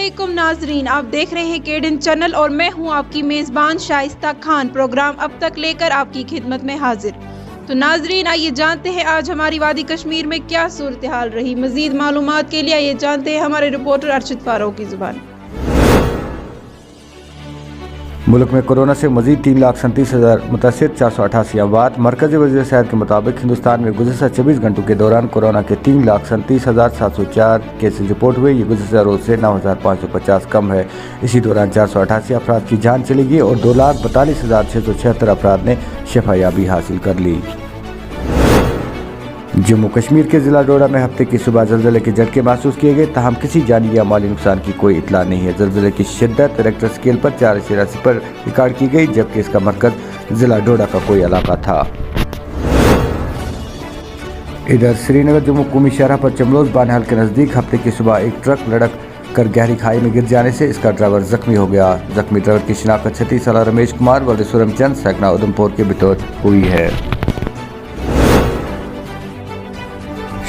अस्सलामुअलैकुम नाजरीन, आप देख रहे हैं केडन चैनल और मैं हूं आपकी मेज़बान शाइस्ता खान। प्रोग्राम अब तक लेकर आपकी खिदमत में हाजिर। तो नाजरीन, आइए जानते हैं आज हमारी वादी कश्मीर में क्या सूरत हाल रही। मजीद मालूमात के लिए आइए जानते हैं हमारे रिपोर्टर अरशद फारूक की जुबान। मुल्क में कोरोना से मजीद 3,37,000 मुतासिर, 488 अमवात। मरकजी वज़ीर सेहत के मुताबिक हिंदुस्तान में गुज़श्ता 24 घंटों के दौरान कोरोना के 3,37,704 केसेज रिपोर्ट हुए। ये गुज़श्ता रोज से 9,550 कम है। इसी दौरान 488 अफराद की जान चली गई और 2,42,676 अफराद ने शफायाबी हासिल कर ली। जम्मू कश्मीर के जिला डोडा में हफ्ते की सुबह ज़लज़ले के झटके महसूस किए गए, ताहम किसी जानी या माली नुकसान की कोई इतला नहीं है। ज़लज़ले की शिद्दत रेक्टर स्केल पर 4.80 पर रिकॉर्ड की गई, जबकि इसका मरकज़ जिला डोडा का कोई इलाका था। इधर श्रीनगर जम्मू कौमी शाहराह पर चमलोज बानहाल के नज़दीक हफ्ते की सुबह एक ट्रक लड़क कर गहरी खाई में गिर जाने से इसका ड्राइवर जख्मी हो गया। जख्मी ड्राइवर की शिनाख्त 36 साल रमेश कुमार व सुरमचंद सैकना उधमपुर के बतौर हुई है।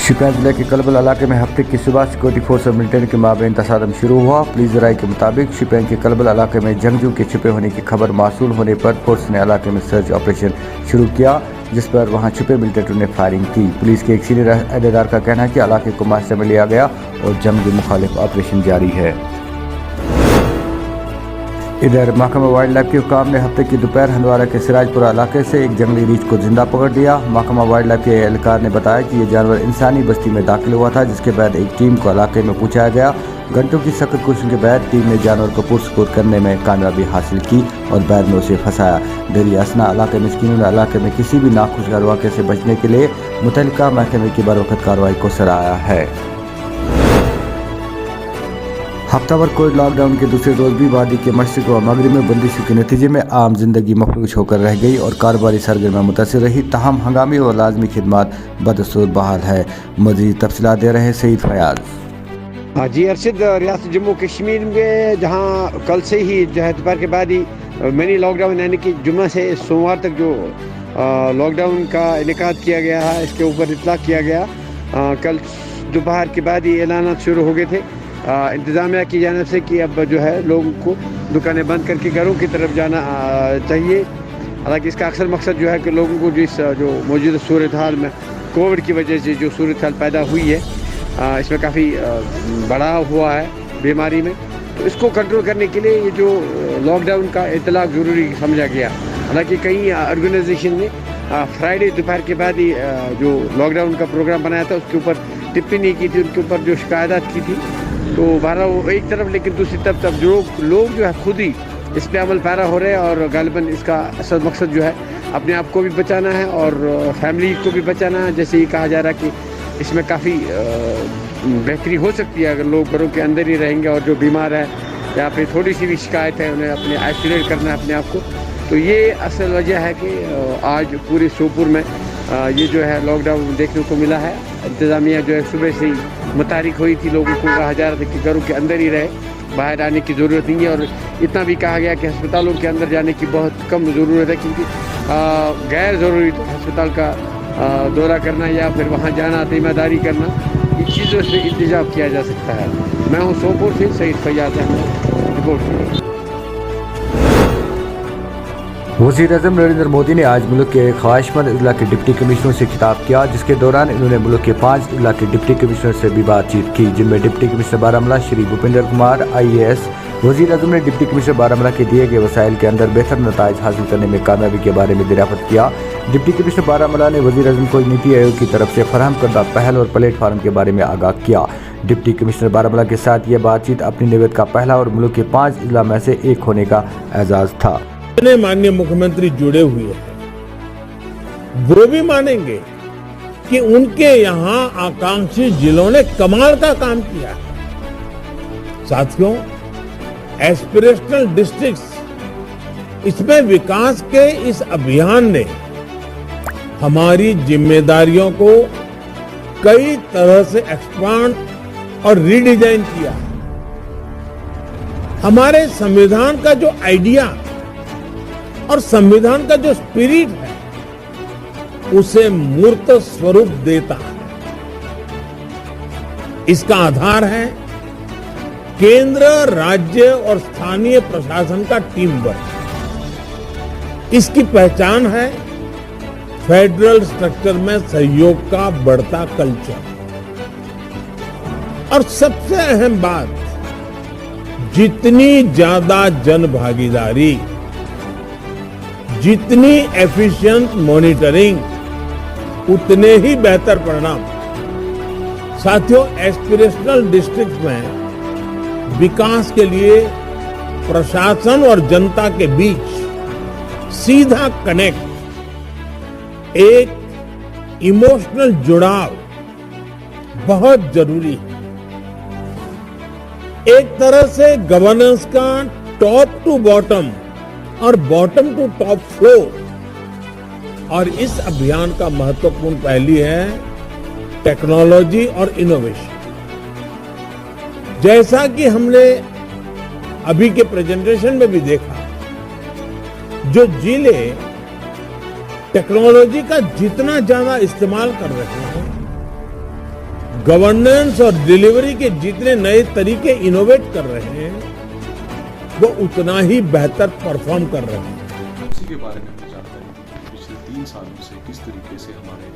शिपियां जिले के कलबल इलाके में हफ्ते की सुबह सिक्योरिटी फोर्स और मिलिटेंट के माबेन तसादम शुरू हुआ। पुलिस जराये के मुताबिक शिपियां के कलबल इलाके में जंगजू के छिपे होने की खबर मासूल होने पर फोर्स ने इलाके में सर्च ऑपरेशन शुरू किया, जिस पर वहां छुपे मिलिटेंटों ने फायरिंग की। पुलिस के एक सीनियर अहदेदार का कहना है कि इलाके को मुआसरे में लिया गया और जंगी मुखालिफ ऑपरेशन जारी है। इधर महकमा वाइल्ड लाइफ के हुकाम ने हफ्ते की दोपहर हंदवारा के सिराजपुरा इलाके से एक जंगली रीछ को जिंदा पकड़ लिया। महकमा वाइल्ड लाइफ के एहलकार ने बताया कि यह जानवर इंसानी बस्ती में दाखिल हुआ था, जिसके बाद एक टीम को इलाके में पहुंचाया गया। घंटों की सख्त कोशिशों के बाद टीम ने जानवर को पुरस्कृत करने में कामयाबी हासिल की और बाद में उसे फंसाया। डेरी असना इलाके में स्कीनों ने इलाके में किसी भी नाखुशगवार वाक़े से बचने के लिए मुतल्लिका महकमे की बरवक़्त कार्रवाई को सराहा है। हफ्ताभर कोविड लॉकडाउन के दूसरे रोज भी वादी के मशरिक़ व मगरिब में बंदिशों के नतीजे में आम जिंदगी मफलूज होकर रह गई और कारोबारी सरगर्मियाँ मुतासिर रही। ताहम हंगामी और लाजमी खिदमात बदस्तूर बहाल है। मज़ीद तफसीलात दे रहे हैं सईद फयाज। जी अरशद, रियासत जम्मू कश्मीर में जहाँ कल से ही जो है दोपहर के बाद ही मिनी लॉकडाउन यानी कि जुम्मे से सोमवार तक जो लॉकडाउन का इनेकाद किया गया है, इसके ऊपर इतलाक़ किया गया। कल दोपहर के बाद ही ऐलान शुरू हो गए थे इंतज़ामिया की जानिब से कि अब जो है लोगों को दुकानें बंद करके घरों की तरफ जाना चाहिए। हालांकि इसका अक्सर मकसद जो है कि लोगों को जो मौजूदा सूरत हाल में कोविड की वजह से जो सूरत हाल पैदा हुई है, इसमें काफ़ी बढ़ाव हुआ है बीमारी में, तो इसको कंट्रोल करने के लिए ये जो लॉकडाउन का इतलाक़ ज़रूरी समझा गया। हालांकि कई ऑर्गेनाइजेशन ने फ्राइडे दोपहर के बाद ही जो लॉकडाउन का प्रोग्राम बनाया था उसके ऊपर टिप्पणी की थी, उनके ऊपर जो शिकायत की थी। तो बहरहाल वो एक तरफ, लेकिन दूसरी तरफ तब जो लोग जो है खुद ही इस पे अमल पैरा हो रहे हैं और गालिबन इसका असल मकसद जो है अपने आप को भी बचाना है और फैमिली को भी बचाना है। जैसे ही कहा जा रहा है कि इसमें काफ़ी बेहतरी हो सकती है अगर लोग घरों के अंदर ही रहेंगे और जो बीमार है या फिर थोड़ी सी भी शिकायत है उन्हें अपने आइसोलेट करना है अपने आप को। तो ये असल वजह है कि आज पूरे सोपुर में ये जो है लॉकडाउन देखने को मिला है। इंतज़ामिया जो है सुबह से ही मुतारिक हुई थी, लोगों को कहा जा रहा था कि घरों के अंदर ही रहे, बाहर आने की ज़रूरत नहीं है। और इतना भी कहा गया कि अस्पतालों के अंदर जाने की बहुत कम ज़रूरत है, क्योंकि गैर ज़रूरी तो अस्पताल का दौरा करना या फिर वहाँ जाना, तीमारदारी करना, इन चीज़ों से इंतजाम किया जा सकता है। मैं हूँ सोपुर से सईद फयाज रिपोर्ट। वज़ीर-ए-आज़म नरेंद्र मोदी ने आज मुल्क के ख्वाहिशमंद अजला के डिप्टी कमिश्नरों से खिताब किया, जिसके दौरान इन्होंने मुल्क के 5 अजला के डिप्टी कमिश्नर से भी बातचीत की, जिनमें deputy commissioner Baramulla Shri Bhupinder Kumar IAS। वज़ीर-ए-आज़म ने डिप्टी कमिश्नर बारामूला के दिए गए वसाइल के अंदर बेहतर नताइज हासिल करने में कामयाबी के बारे में दरियाफ्त किया। डिप्टी कमिश्नर बारामूला ने वज़ीर-ए-आज़म को नीति आयोग की तरफ से फराहम करदा पहल और प्लेटफार्म के बारे में आगाह किया। डिप्टी कमिश्नर बारामूला के साथ यह बातचीत अपनी निवेद का पहला और मुल्क के 5 अजला में से एक होने का एजाज़ था। माननीय मुख्यमंत्री जुड़े हुए हैं, वो भी मानेंगे कि उनके यहाँ आकांक्षी जिलों ने कमाल का काम किया है। साथियों, एस्पिरेशनल डिस्ट्रिक्ट्स, इसमें विकास के इस अभियान ने हमारी जिम्मेदारियों को कई तरह से एक्सपांड और रीडिजाइन किया। हमारे संविधान का जो आइडिया और संविधान का जो स्पिरिट है उसे मूर्त स्वरूप देता है। इसका आधार है केंद्र, राज्य और स्थानीय प्रशासन का टीम वर्क, इसकी पहचान है फेडरल स्ट्रक्चर में सहयोग का बढ़ता कल्चर। और सबसे अहम बात, जितनी ज्यादा जन भागीदारी, जितनी एफिशिएंट मॉनिटरिंग, उतने ही बेहतर परिणाम। साथियों, एस्पिरेशनल डिस्ट्रिक्ट में विकास के लिए प्रशासन और जनता के बीच सीधा कनेक्ट, एक इमोशनल जुड़ाव बहुत जरूरी है। एक तरह से गवर्नेंस का टॉप टू बॉटम और बॉटम टू टॉप फ्लो, और इस अभियान का महत्वपूर्ण पहलू है टेक्नोलॉजी और इनोवेशन। जैसा कि हमने अभी के प्रेजेंटेशन में भी देखा, जो जिले टेक्नोलॉजी का जितना ज्यादा इस्तेमाल कर रहे हैं, गवर्नेंस और डिलीवरी के जितने नए तरीके इनोवेट कर रहे हैं, वो उतना ही बेहतर परफॉर्म कर रहे हैं। उसी के बारे में जानकारी दी पिछले 3 सालों से किस तरीके से हमारे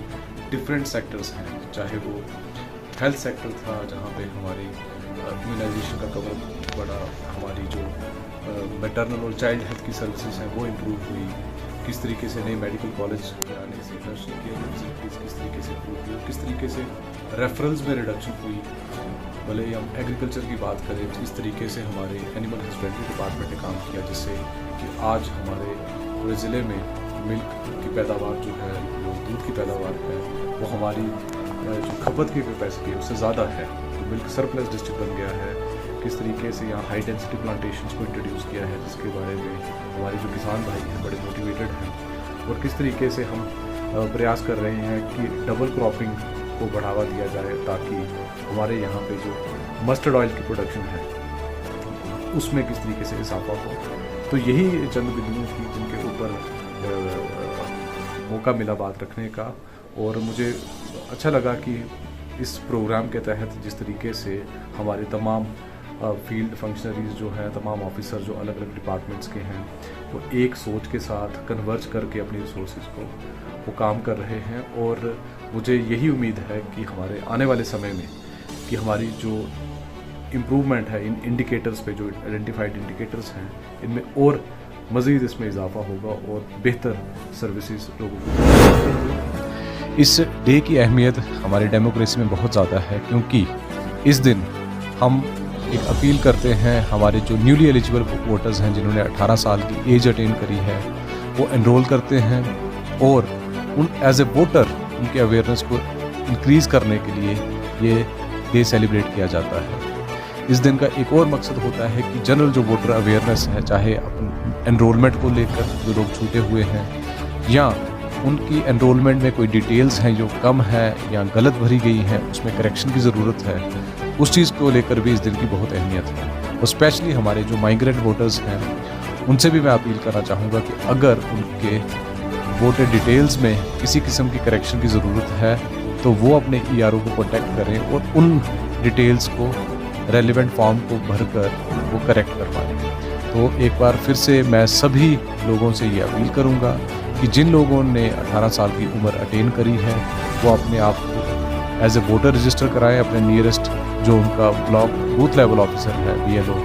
डिफरेंट सेक्टर्स हैं, चाहे वो हेल्थ सेक्टर था जहाँ पे हमारी इम्यूनाइजेशन का कवर बढ़ा, हमारी जो मैटरनल और चाइल्ड हेल्थ की सर्विसेज हैं वो इम्प्रूव हुई, किस तरीके से नए मेडिकल कॉलेज के आने से नर्सिंग केयर फैसिलिटीज़ किस तरीके से इम्प्रूव हुई, किस तरीके से रेफरल्स में रिडक्शन हुई। भले ही हम एग्रीकल्चर की बात करें, किस तरीके से हमारे एनिमल हस्बेंड्री डिपार्टमेंट ने काम किया, जिससे कि आज हमारे पूरे ज़िले में मिल्क की पैदावार जो है, जो दूध की पैदावार है, वो हमारी जो खपत की कैपेसिटी है उससे ज़्यादा है। तो मिल्क सरप्लस डिस्ट्रिक्ट बन गया है। किस तरीके से यहाँ हाई डेंसिटी प्लांटेशंस को इंट्रोड्यूस किया है, जिसके बारे में हमारे जो किसान भाई हैं बड़े मोटिवेटेड हैं। और किस तरीके से हम प्रयास कर रहे हैं कि डबल क्रॉपिंग को बढ़ावा दिया जाए, ताकि हमारे यहाँ पे जो मस्टर्ड ऑयल की प्रोडक्शन है उसमें किस तरीके से इजाफा हो। तो यही चंद बिंदुओं थी जिनके ऊपर मौका मिला बात रखने का। और मुझे अच्छा लगा कि इस प्रोग्राम के तहत जिस तरीके से हमारे तमाम फील्ड फंक्शनरीज जो हैं, तमाम ऑफिसर जो अलग अलग डिपार्टमेंट्स के हैं, वो एक सोच के साथ कन्वर्ज करके अपनी रिसोर्सेज को वो काम कर रहे हैं। और मुझे यही उम्मीद है कि हमारे आने वाले समय में कि हमारी जो इम्प्रूवमेंट है इन इंडिकेटर्स पे, जो आइडेंटिफाइड इंडिकेटर्स हैं, इनमें और मज़ीद इसमें इजाफा होगा और बेहतर सर्विसेज लोगों को। इस डे की अहमियत हमारी डेमोक्रेसी में बहुत ज़्यादा है, क्योंकि इस दिन हम एक अपील करते हैं हमारे जो न्यूली एलिजिबल वोटर्स हैं, जिन्होंने 18 साल की एज अटेन करी है, वो एनरोल करते हैं और उन एज ए वोटर उनके अवेयरनेस को इंक्रीज़ करने के लिए ये डे सेलिब्रेट किया जाता है। इस दिन का एक और मकसद होता है कि जनरल जो वोटर अवेयरनेस है, चाहे अपन एनरोलमेंट को लेकर जो लोग छूटे हुए हैं, या उनकी एनरोलमेंट में कोई डिटेल्स हैं जो कम है या गलत भरी गई हैं, उसमें करेक्शन की ज़रूरत है, उस चीज़ को लेकर भी इस दिन की बहुत अहमियत है। और स्पेशली हमारे जो माइग्रेंट वोटर्स हैं, उनसे भी मैं अपील करना चाहूँगा कि अगर उनके वोटर डिटेल्स में किसी किस्म की करेक्शन की ज़रूरत है, तो वो अपने ERO को कॉन्टैक्ट करें और उन डिटेल्स को रेलिवेंट फॉर्म को भरकर वो करेक्ट करवाएं। तो एक बार फिर से मैं सभी लोगों से ये अपील करूँगा कि जिन लोगों ने 18 साल की उम्र अटेन करी है, वो अपने आप को एज ए वोटर रजिस्टर कराएं, अपने नियरेस्ट जो उनका ब्लॉक बूथ लेवल ऑफिसर है BLO,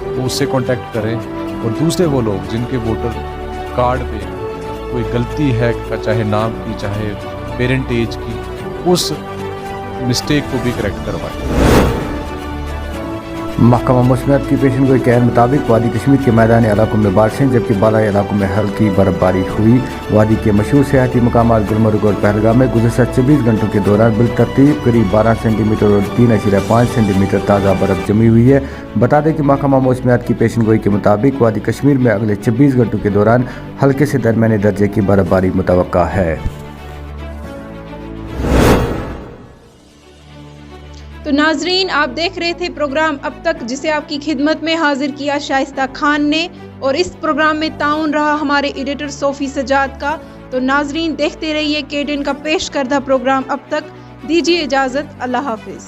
तो उससे कांटेक्ट करें। और दूसरे वो लोग जिनके वोटर कार्ड पे कोई गलती है, चाहे नाम की चाहे पेरेंट एज की, उस मिस्टेक को भी करेक्ट करवाएं। महकमा मौसमियात की पेशन गोई के मुताबिक वादी कश्मीर के मैदानी इलाकों में बारिशें, जबकि बालाई इलाकों में हल्की बर्फबारी हुई। वादी के मशहूर सियाहती मकामात गुलमर्ग और पहलगाम में गुज़श्ता 24 घंटों के दौरान बिलतरतीब करीब 12 सेंटीमीटर और 3.5 सेंटीमीटर ताज़ा बर्फ जमी हुई है। बता दें कि महकमा मौसमियात की पेशन गोई के मुताबिक वादी कश्मीर में अगले 24 घंटों के दौरान हल्के से दरमियाने दर्जे की बर्फबारी मुतवक्का है। तो नाजरीन, आप देख रहे थे प्रोग्राम अब तक, जिसे आपकी खिदमत में हाजिर किया शाइस्ता खान ने, और इस प्रोग्राम में ताउन रहा हमारे एडिटर सोफी सजाद का। तो नाजरीन, देखते रहिए KTN का पेश करदा प्रोग्राम अब तक। दीजिए इजाजत, अल्लाह हाफिज।